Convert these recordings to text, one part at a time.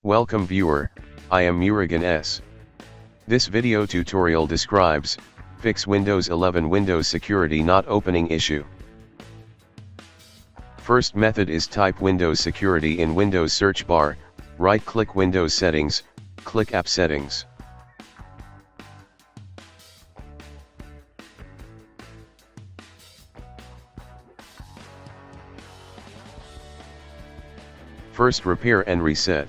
Welcome viewer, I am Murugan S. This video tutorial describes, fix Windows 11 Windows security not opening issue. First method is type Windows security in Windows search bar, right-click Windows settings, click App Settings. First repair and reset.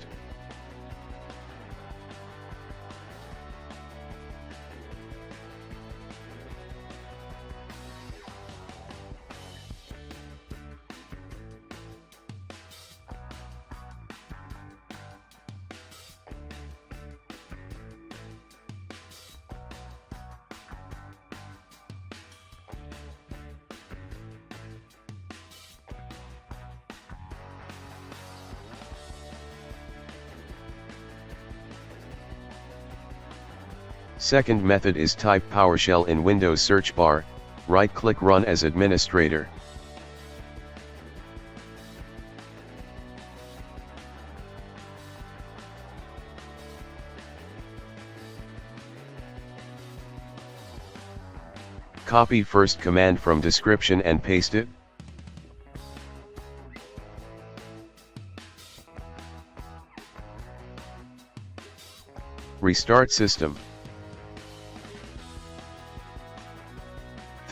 Second method is type PowerShell in Windows search bar, right-click Run as administrator. Copy first command from description and paste it. Restart system.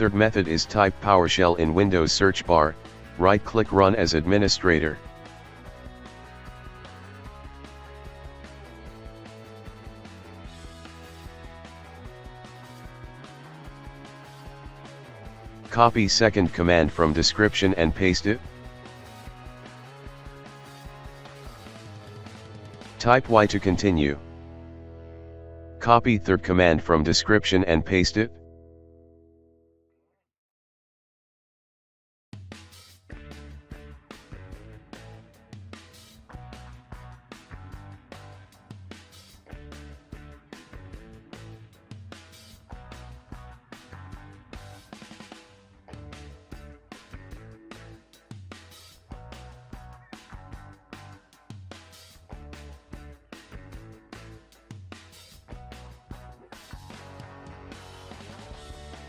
Third method is type PowerShell in Windows search bar, right-click Run as administrator. Copy second command from description and paste it. Type Y to continue. Copy third command from description and paste it.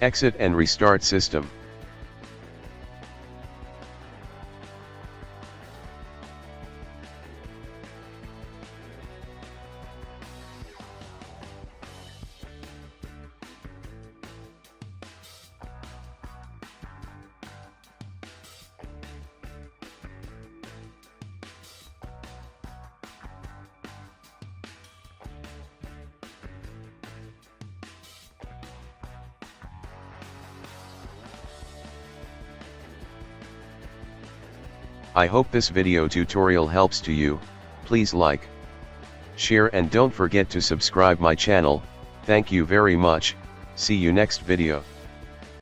Exit and restart system. I hope this video tutorial helps to you. Please like, share and don't forget to subscribe my channel. Thank you very much. See you next video.